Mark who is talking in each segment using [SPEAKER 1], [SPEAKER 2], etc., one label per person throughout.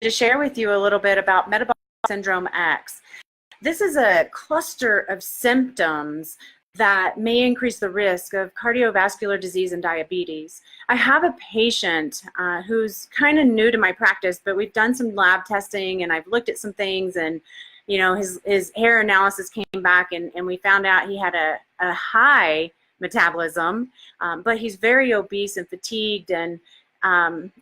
[SPEAKER 1] to share with you a little bit about Metabolic Syndrome X. This is a cluster of symptoms that may increase the risk of cardiovascular disease and diabetes. I have a patient who's kind of new to my practice, but we've done some lab testing and I've looked at some things, and you know, his hair analysis came back and we found out he had a high metabolism, but he's very obese and fatigued, and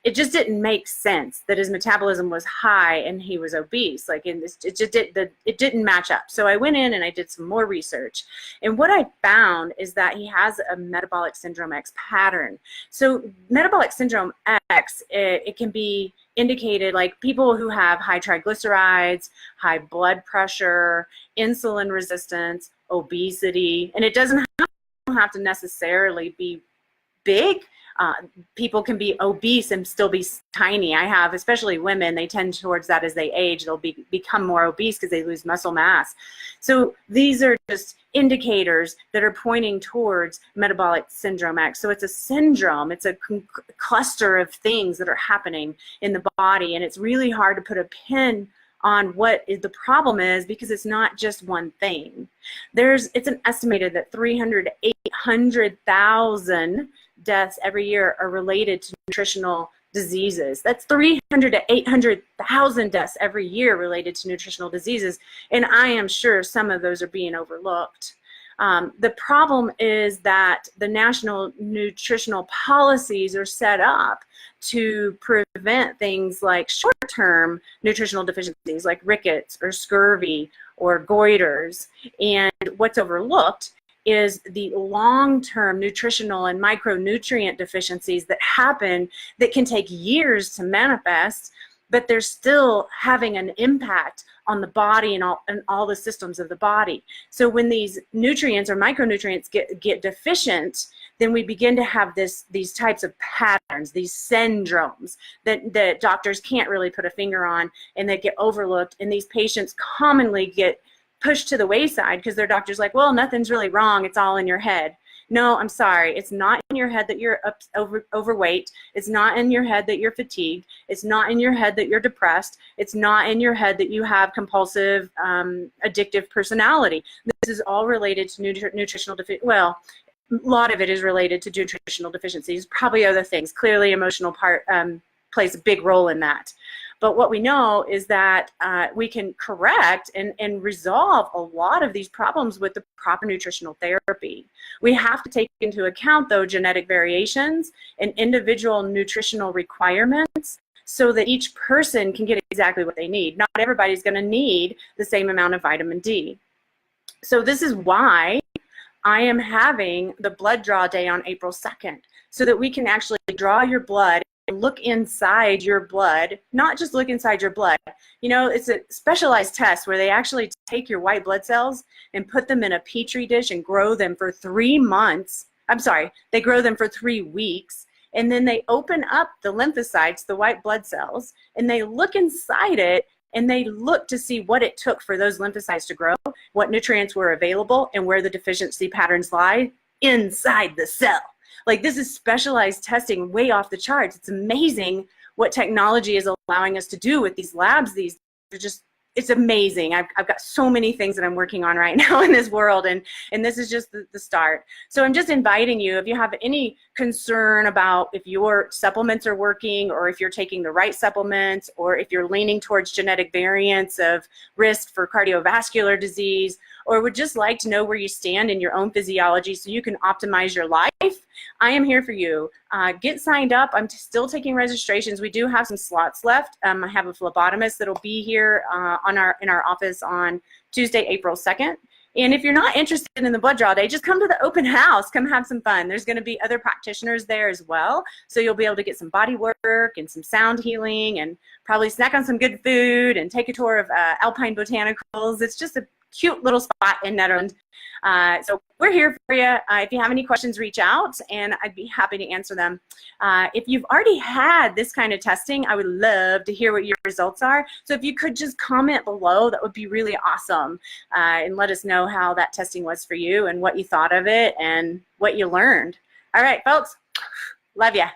[SPEAKER 1] it just didn't make sense that his metabolism was high and he was obese. Like it didn't match up. So I went in and I did some more research, and what I found is that he has a metabolic syndrome X pattern. So metabolic syndrome X, it can be indicated like people who have high triglycerides, high blood pressure, insulin resistance, obesity, and it doesn't have to necessarily be big. People can be obese and still be tiny. I have, especially women, they tend towards that as they age. They'll become more obese because they lose muscle mass. So these are just indicators that are pointing towards metabolic syndrome X. So it's a syndrome. It's a cluster of things that are happening in the body, and it's really hard to put a pin on what the problem is because it's not just one thing. It's an estimated that 300 to 800,000 deaths every year are related to nutritional diseases. That's 300 to 800,000 deaths every year related to nutritional diseases, and I am sure some of those are being overlooked. The problem is that the national nutritional policies are set up to prevent things like short-term nutritional deficiencies like rickets or scurvy or goiters, and what's overlooked is the long-term nutritional and micronutrient deficiencies that happen that can take years to manifest, but they're still having an impact on the body and all the systems of the body. So when these nutrients or micronutrients get deficient, then we begin to have these types of patterns, these syndromes that doctors can't really put a finger on and that get overlooked, and these patients commonly get pushed to the wayside because their doctor's like, well, nothing's really wrong, it's all in your head. No, I'm sorry, it's not in your head that you're overweight, it's not in your head that you're fatigued, it's not in your head that you're depressed, it's not in your head that you have compulsive, addictive personality. This is all related to nutritional deficiency. Well, a lot of it is related to nutritional deficiencies, probably other things. Clearly emotional part plays a big role in that. But what we know is that we can correct and resolve a lot of these problems with the proper nutritional therapy. We have to take into account, though, genetic variations and individual nutritional requirements so that each person can get exactly what they need. Not everybody's going to need the same amount of vitamin D. So this is why I am having the blood draw day on April 2nd, so that we can actually draw your blood and look inside your blood, not just look inside your blood. You know, it's a specialized test where they actually take your white blood cells and put them in a petri dish and grow them for 3 months. I'm sorry, they grow them for 3 weeks, and then they open up the lymphocytes, the white blood cells, and they look inside it, and they look to see what it took for those lymphocytes to grow, what nutrients were available, and where the deficiency patterns lie inside the cell. Like, this is specialized testing way off the charts. It's amazing what technology is allowing us to do with these labs. These are just, it's amazing. I've got so many things that I'm working on right now in this world, and this is just the start. So I'm just inviting you, if you have any concern about if your supplements are working, or if you're taking the right supplements, or if you're leaning towards genetic variants of risk for cardiovascular disease, or would just like to know where you stand in your own physiology so you can optimize your life, I am here for you. Get signed up. I'm still taking registrations. We do have some slots left. I have a phlebotomist that'll be here in our office on Tuesday, April 2nd. And if you're not interested in the blood draw day, just come to the open house. Come have some fun. There's going to be other practitioners there as well. So you'll be able to get some body work and some sound healing, and probably snack on some good food and take a tour of Alpine Botanicals. It's just a cute little spot in Netherlands. So we're here for you. If you have any questions, reach out, and I'd be happy to answer them. If you've already had this kind of testing, I would love to hear what your results are. So if you could just comment below, that would be really awesome, and let us know how that testing was for you and what you thought of it and what you learned. All right, folks, love ya.